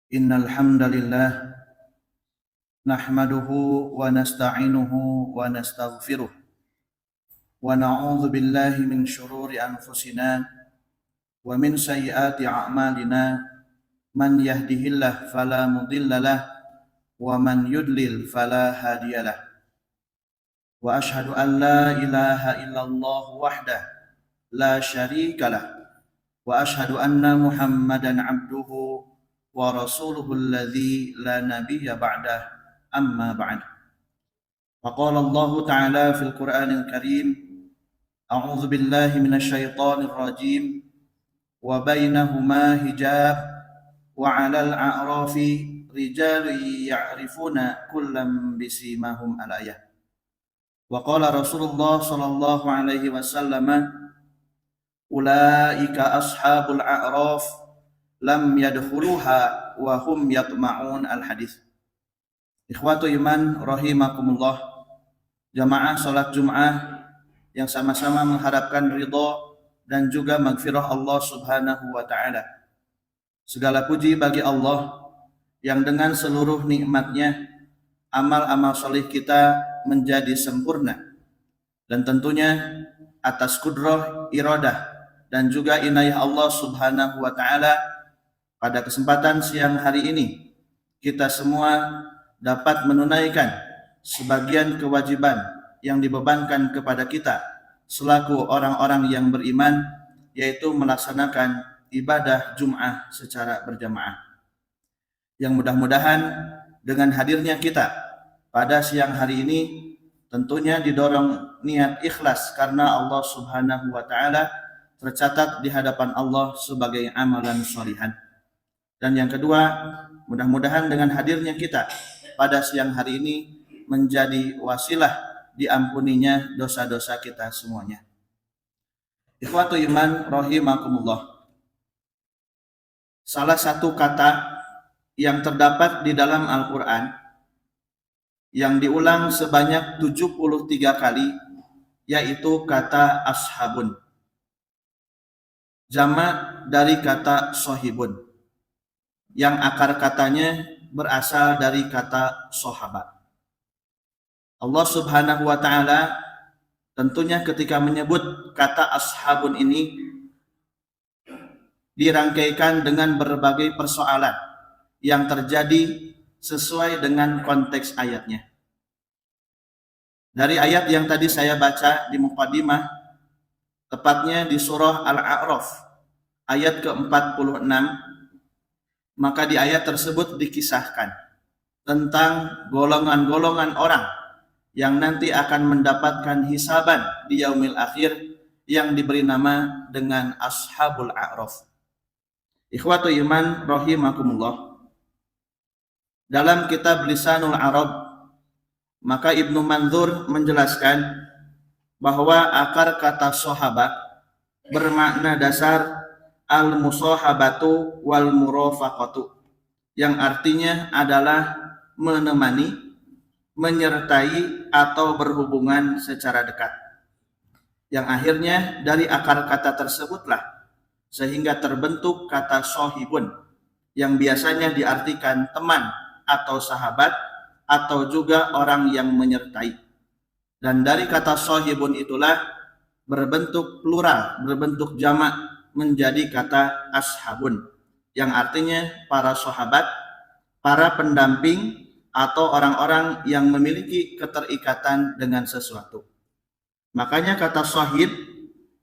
Innal hamdalillah nahmaduhu wa nasta'inuhu wa nastaghfiruh wa na'udzu billahi min shururi anfusina wa min sayyiati a'malina man yahdihillahu fala mudhillalah wa man yudlil fala hadiyalah wa ashhadu an la ilaha illallah wahdah la syarikalah wa ashhadu anna Muhammadan abduhu wa rasuluhu alladzi la nabiyya ba'dah amma ba'd. Faqala Allah Ta'ala fil Qur'anil Karim, a'udzu billahi minasyaitonir rajim, wa bainahuma hijab wa 'alal a'rafi rijalun ya'rifuna kullam bisimahum al-ayah. Wa qala Rasulullah sallallahu alaihi wasallam, ulaika ashabul a'raf lam yadkhuluha wa hum yatma'un al-hadis. Ikhwatu iman rahimakumullah, jamaah salat Jumat yang sama-sama mengharapkan ridha dan juga magfirah Allah Subhanahu wa taala. Segala puji bagi Allah yang dengan seluruh nikmatnya amal-amal saleh kita menjadi sempurna, dan tentunya atas kudrah, iradah dan juga inayah Allah Subhanahu wa taala pada kesempatan siang hari ini kita semua dapat menunaikan sebagian kewajiban yang dibebankan kepada kita selaku orang-orang yang beriman, yaitu melaksanakan ibadah Jum'ah secara berjamaah. Yang mudah-mudahan dengan hadirnya kita pada siang hari ini tentunya didorong niat ikhlas karena Allah Subhanahu wa taala tercatat di hadapan Allah sebagai amalan sholihan. Dan yang kedua, mudah-mudahan dengan hadirnya kita pada siang hari ini menjadi wasilah diampuninya dosa-dosa kita semuanya. Ikhwatu iman rahimakumullah, salah satu kata yang terdapat di dalam Al-Quran yang diulang sebanyak 73 kali yaitu kata ashabun, jamak dari kata sohibun, yang akar katanya berasal dari kata sahabat. Allah Subhanahu wa taala tentunya ketika menyebut kata ashabun ini dirangkaikan dengan berbagai persoalan yang terjadi sesuai dengan konteks ayatnya. Dari ayat yang tadi saya baca di muqaddimah, tepatnya di surah Al-A'raf ayat ke-46, maka di ayat tersebut dikisahkan tentang golongan-golongan orang yang nanti akan mendapatkan hisaban di yaumil akhir yang diberi nama dengan Ashabul A'raf. Ikhwatu iman rahimakumullah, dalam kitab Lisanul Arab, maka Ibnu Mandzur menjelaskan bahwa akar kata sahabat bermakna dasar al-musahabatu wal murafaqatu, yang artinya adalah menemani, menyertai atau berhubungan secara dekat. Yang akhirnya dari akar kata tersebutlah sehingga terbentuk kata sohibun, yang biasanya diartikan teman atau sahabat atau juga orang yang menyertai. Dan dari kata sohibun itulah berbentuk plural, berbentuk jamak menjadi kata ashabun, yang artinya para sahabat, para pendamping atau orang-orang yang memiliki keterikatan dengan sesuatu. Makanya kata sahib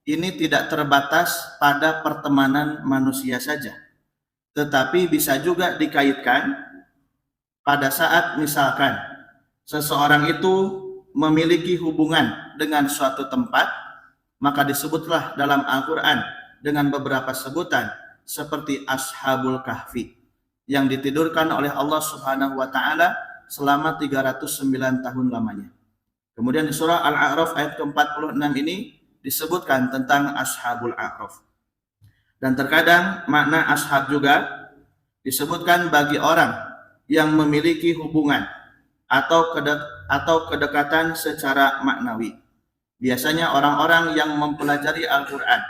ini tidak terbatas pada pertemanan manusia saja, tetapi bisa juga dikaitkan pada saat misalkan seseorang itu memiliki hubungan dengan suatu tempat, maka disebutlah dalam Al-Quran dengan beberapa sebutan seperti Ashabul Kahfi yang ditidurkan oleh Allah Subhanahu wa taala selama 309 tahun lamanya. Kemudian di surah Al-A'raf ayat ke-46 ini disebutkan tentang Ashabul A'raf. Dan terkadang makna ashab juga disebutkan bagi orang yang memiliki hubungan atau kedekatan secara maknawi. Biasanya orang-orang yang mempelajari Al-Quran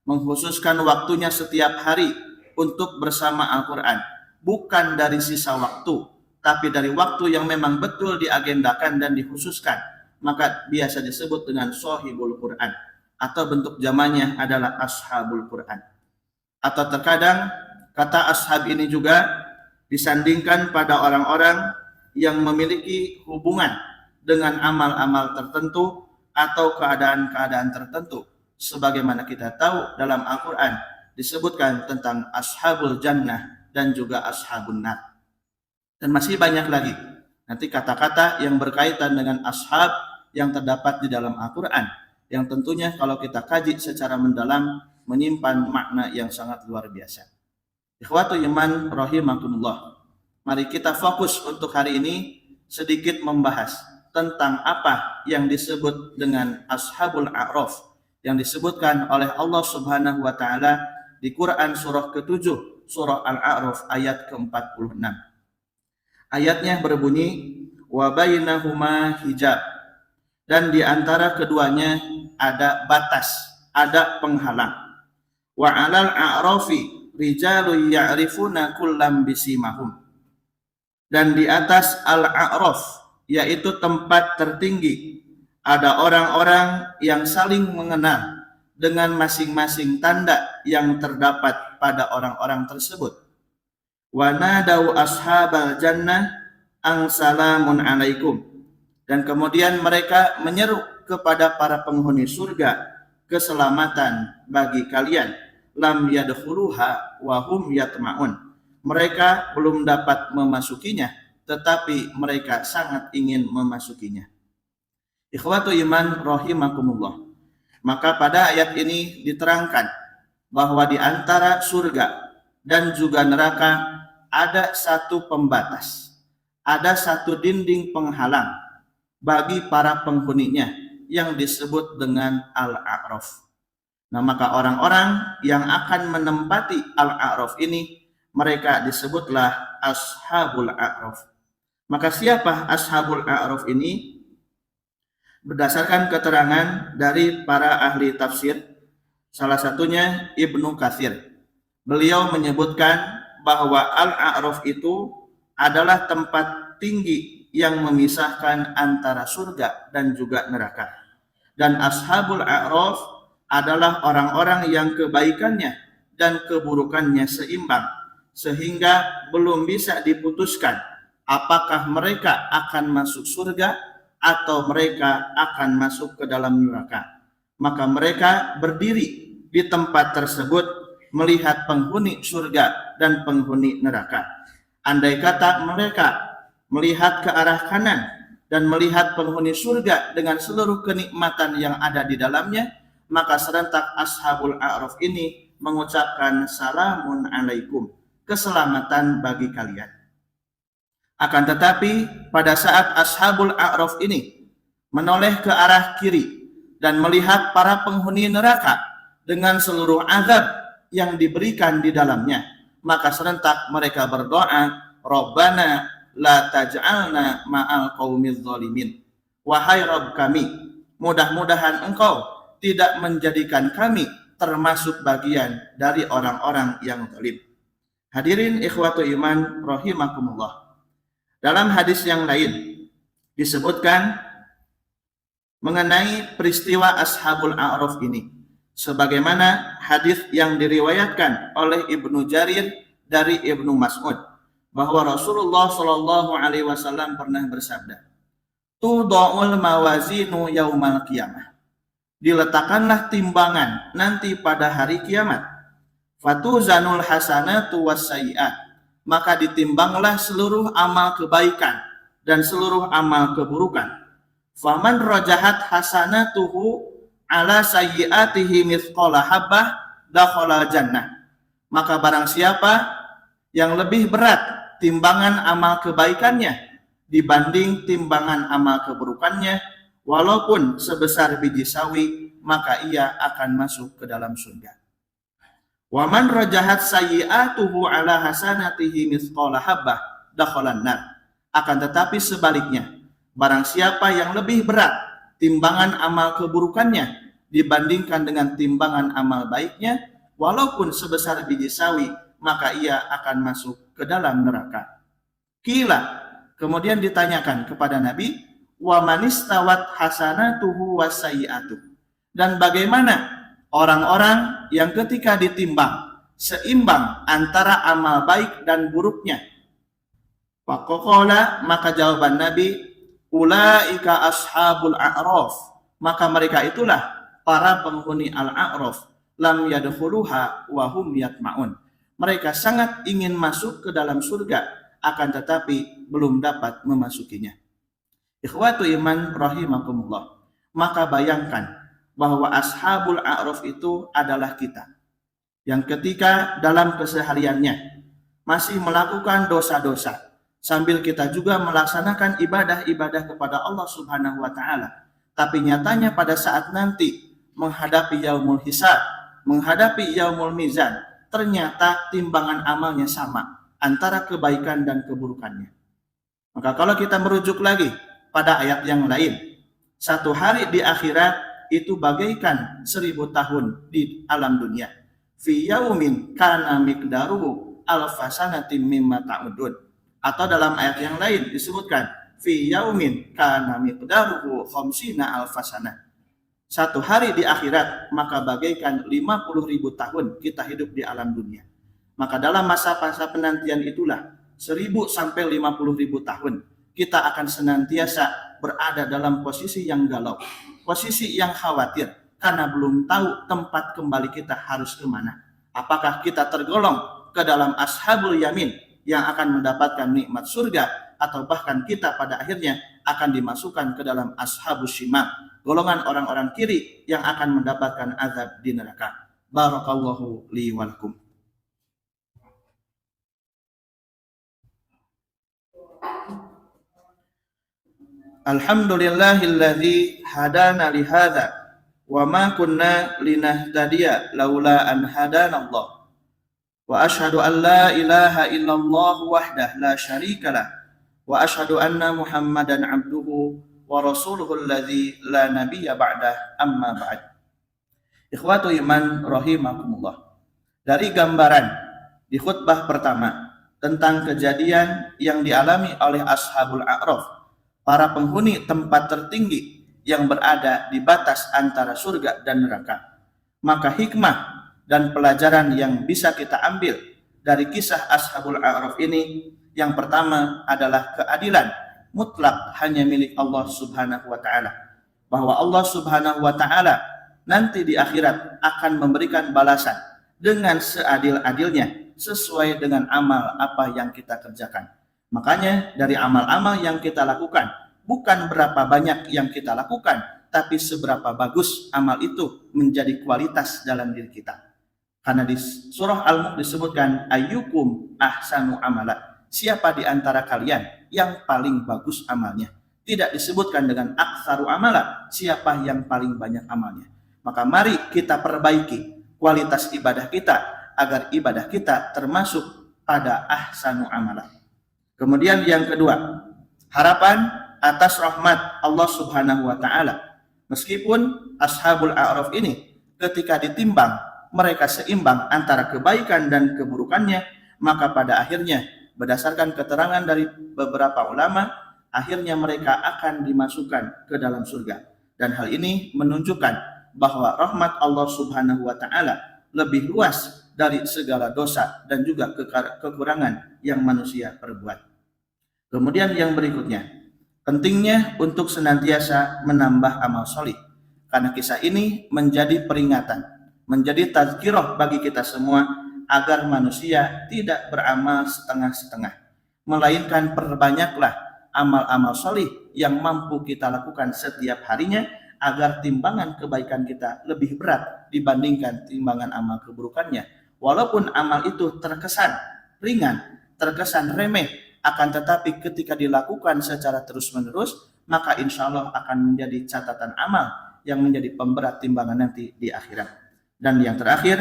mengkhususkan waktunya setiap hari untuk bersama Al-Quran bukan dari sisa waktu, tapi dari waktu yang memang betul diagendakan dan dikhususkan, maka biasa disebut dengan sahibul Quran, atau bentuk jamannya adalah ashabul Quran. Atau terkadang kata ashab ini juga disandingkan pada orang-orang yang memiliki hubungan dengan amal-amal tertentu atau keadaan-keadaan tertentu. Sebagaimana kita tahu dalam Al-Quran disebutkan tentang ashabul jannah dan juga ashabun nar. Dan masih banyak lagi nanti kata-kata yang berkaitan dengan ashab yang terdapat di dalam Al-Quran, yang tentunya kalau kita kaji secara mendalam menyimpan makna yang sangat luar biasa. Ikhwatu iman rahimakumullah, mari kita fokus untuk hari ini sedikit membahas tentang apa yang disebut dengan ashabul a'raf yang disebutkan oleh Allah Subhanahu wa taala di Quran surah ke-7, surah Al-A'raf ayat ke-46. Ayatnya berbunyi, wa bainahuma hijab, dan di antara keduanya ada batas, ada penghalang. Wa 'alal a'rafi rijalun ya'rifuna kullam bisimahum, dan di atas al-a'raf, yaitu tempat tertinggi, ada orang-orang yang saling mengenal dengan masing-masing tanda yang terdapat pada orang-orang tersebut. Wa nadau ashabal jannah ang salamun alaikum, dan kemudian mereka menyeru kepada para penghuni surga, keselamatan bagi kalian. Lam yadkhuluha wa hum yatma'un, mereka belum dapat memasukinya, tetapi mereka sangat ingin memasukinya. Ikhwatu iman rahimakumullah, maka pada ayat ini diterangkan bahwa di antara surga dan juga neraka ada satu pembatas, ada satu dinding penghalang bagi para penghuninya yang disebut dengan al-a'raf. Nah, maka orang-orang yang akan menempati al-a'raf ini, mereka disebutlah ashabul a'raf. Maka siapa ashabul a'raf ini? Berdasarkan keterangan dari para ahli tafsir, salah satunya Ibnu Katsir. Beliau menyebutkan bahwa al-a'raf itu adalah tempat tinggi yang memisahkan antara surga dan juga neraka. Dan ashabul a'raf adalah orang-orang yang kebaikannya dan keburukannya seimbang, sehingga belum bisa diputuskan apakah mereka akan masuk surga atau mereka akan masuk ke dalam neraka. Maka mereka berdiri di tempat tersebut melihat penghuni surga dan penghuni neraka. Andai kata mereka melihat ke arah kanan dan melihat penghuni surga dengan seluruh kenikmatan yang ada di dalamnya, maka serentak ashabul a'raf ini mengucapkan salamun alaikum, keselamatan bagi kalian. Akan tetapi pada saat ashabul a'raf ini menoleh ke arah kiri dan melihat para penghuni neraka dengan seluruh azab yang diberikan di dalamnya, maka serentak mereka berdoa, Rabbana la taj'alna ma'al qaumiz zalimin. Wahai Rabb kami, mudah-mudahan Engkau tidak menjadikan kami termasuk bagian dari orang-orang yang zalim. Hadirin ikhwatu iman rahimakumullah. Dalam hadis yang lain disebutkan mengenai peristiwa ashabul a'raf ini, sebagaimana hadis yang diriwayatkan oleh Ibnu Jarir dari Ibnu Mas'ud, bahwa Rasulullah Shallallahu Alaihi Wasallam pernah bersabda, "Tudha'ul mawazinu yaumal qiyamah." Diletakkanlah timbangan nanti pada hari kiamat. Fatuzanul hasanatu wassayiat, maka ditimbanglah seluruh amal kebaikan dan seluruh amal keburukan. Faman rajahat hasanatuhu ala sayyiatihi mithqala habbah dakhala jannah. Maka barang siapa yang lebih berat timbangan amal kebaikannya dibanding timbangan amal keburukannya, walaupun sebesar biji sawi, maka ia akan masuk ke dalam surga. Wa man rajahat sayyi'atuhu ala hasanatihi mithqala habbah dakhalan nar. Akan tetapi sebaliknya, barang siapa yang lebih berat timbangan amal keburukannya dibandingkan dengan timbangan amal baiknya, walaupun sebesar biji sawi, maka ia akan masuk ke dalam neraka. Qila, kemudian ditanyakan kepada Nabi, wa manistawat hasanatuhu wasayyi'atuh. Dan bagaimana orang-orang yang ketika ditimbang seimbang antara amal baik dan buruknya? Faqala, maka jawaban Nabi, ulaika ashabul a'raf. Maka mereka itulah para penghuni al-a'raf, lam yadkhuluha wa hum yatma'un. Mereka sangat ingin masuk ke dalam surga, akan tetapi belum dapat memasukinya. Ikhwatu iman rahimakumullah. Maka bayangkan bahwa ashabul a'raf itu adalah kita, yang ketika dalam kesehariannya masih melakukan dosa-dosa, sambil kita juga melaksanakan ibadah-ibadah kepada Allah Subhanahu wa Ta'ala. Tapi nyatanya pada saat nanti menghadapi yaumul hisab, menghadapi yaumul mizan, ternyata timbangan amalnya sama antara kebaikan dan keburukannya. Maka kalau kita merujuk lagi pada ayat yang lain, satu hari di akhirat itu bagaikan 1000 tahun di alam dunia. Fi yaumin kana miqdaruhu alfasanatin mimma ta'udun. Atau dalam ayat yang lain disebutkan fi yaumin kana miqdaruhu khamsina alfasana. Satu hari di akhirat maka bagaikan 50.000 tahun kita hidup di alam dunia. Maka dalam masa-masa penantian itulah 1000 sampai 50.000 tahun kita akan senantiasa berada dalam posisi yang galau, posisi yang khawatir, karena belum tahu tempat kembali kita harus kemana. Apakah kita tergolong ke dalam ashabul yamin yang akan mendapatkan nikmat surga, atau bahkan kita pada akhirnya akan dimasukkan ke dalam ashabus shimal, golongan orang-orang kiri yang akan mendapatkan azab di neraka. Barakallahu li wa lakum. Alhamdulillahilladzi hadana li hadza wa ma kunna linahtadiya laula an hadana Allah. Wa asyhadu an la ilaha illallah wahdah la syarikalah wa asyhadu anna Muhammadan abduhu wa rasuluhu alladzi la nabiyya ba'dah, amma ba'd. Ikhwatu iman rahimakumullah. Dari gambaran di khutbah pertama tentang kejadian yang dialami oleh ashabul a'raf, para penghuni tempat tertinggi yang berada di batas antara surga dan neraka, maka hikmah dan pelajaran yang bisa kita ambil dari kisah ashabul a'raf ini, yang pertama adalah keadilan mutlak hanya milik Allah Subhanahu wa Ta'ala, bahwa Allah Subhanahu wa Ta'ala nanti di akhirat akan memberikan balasan dengan seadil-adilnya sesuai dengan amal apa yang kita kerjakan. Makanya dari amal-amal yang kita lakukan, bukan berapa banyak yang kita lakukan, tapi seberapa bagus amal itu menjadi kualitas dalam diri kita. Karena di surah Al-Mulk disebutkan ayyukum ahsanu amala, siapa di antara kalian yang paling bagus amalnya. Tidak disebutkan dengan aktsaru amala, siapa yang paling banyak amalnya. Maka mari kita perbaiki kualitas ibadah kita agar ibadah kita termasuk pada ahsanu amala. Kemudian yang kedua, harapan atas rahmat Allah Subhanahu wa Ta'ala. Meskipun ashabul a'raf ini ketika ditimbang mereka seimbang antara kebaikan dan keburukannya, maka pada akhirnya berdasarkan keterangan dari beberapa ulama, akhirnya mereka akan dimasukkan ke dalam surga. Dan hal ini menunjukkan bahwa rahmat Allah Subhanahu wa Ta'ala lebih luas dari segala dosa dan juga kekurangan yang manusia perbuat. Kemudian yang berikutnya, pentingnya untuk senantiasa menambah amal solih, karena kisah ini menjadi peringatan, menjadi tazkirah bagi kita semua agar manusia tidak beramal setengah-setengah, melainkan perbanyaklah amal-amal solih yang mampu kita lakukan setiap harinya, agar timbangan kebaikan kita lebih berat dibandingkan timbangan amal keburukannya. Walaupun amal itu terkesan ringan, terkesan remeh, akan tetapi ketika dilakukan secara terus-menerus, maka insya Allah akan menjadi catatan amal yang menjadi pemberat timbangan nanti di akhirat. Dan yang terakhir,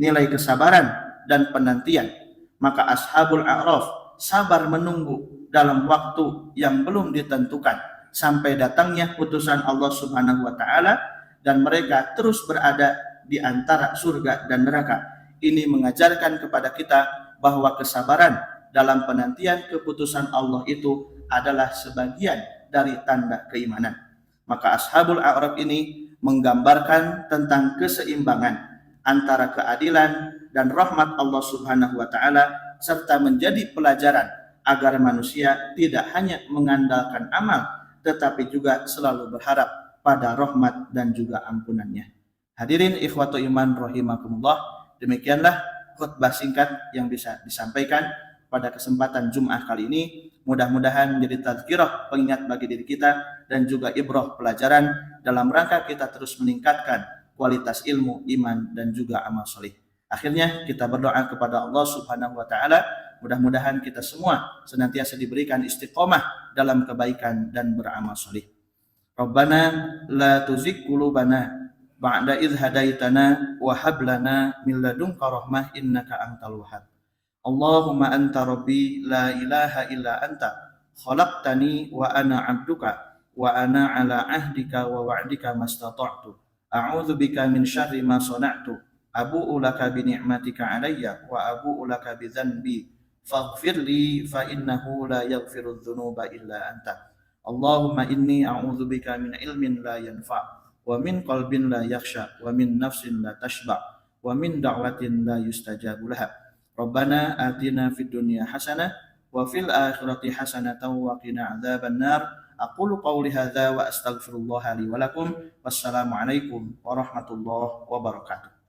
nilai kesabaran dan penantian. Maka ashabul a'raf sabar menunggu dalam waktu yang belum ditentukan sampai datangnya putusan Allah Subhanahu wa Ta'ala, dan mereka terus berada di antara surga dan neraka. Ini mengajarkan kepada kita bahwa kesabaran dalam penantian keputusan Allah itu adalah sebagian dari tanda keimanan. Maka Ashabul A'raf ini menggambarkan tentang keseimbangan antara keadilan dan rahmat Allah Subhanahu wa taala, serta menjadi pelajaran agar manusia tidak hanya mengandalkan amal tetapi juga selalu berharap pada rahmat dan juga ampunannya. Hadirin ikhwatu iman rahimakumullah, demikianlah khutbah singkat yang bisa disampaikan pada kesempatan Jum'ah kali ini. Mudah-mudahan menjadi tazkirah, pengingat bagi diri kita, dan juga ibrah pelajaran dalam rangka kita terus meningkatkan kualitas ilmu, iman, dan juga amal soleh. Akhirnya kita berdoa kepada Allah Subhanahu wa taala, mudah-mudahan kita semua senantiasa diberikan istiqomah dalam kebaikan dan beramal soleh. Rabbana la tuzigh qulubana ba'da idh hadaitana wa hab lana min ladunka rahmah innaka antal wahhab. Allahumma anta rabbi la ilaha illa anta khalaqtani wa ana 'abduka wa ana 'ala 'ahdika wa wa'dika mastata'tu. A'udzu bika min syarri ma sana'tu. Abu'u laka bi ni'matika 'alayya wa abu'u laka bi dzanbi faghfir li fa innahu la yaghfiru dzunuba illa anta. Allahumma inni a'udzu bika min ilmin la yanfa' wa min qalbin la yakhsha wa min nafsin la tashba' wa min da'watin la yustajabu laha. Rabbana atina fid dunya hasanah wa fil akhirati hasanatan wa qina adzabannar. Aqulu qawli hadza wa astaghfirullah li wa lakum. Wassalamu alaikum warahmatullahi wabarakatuh.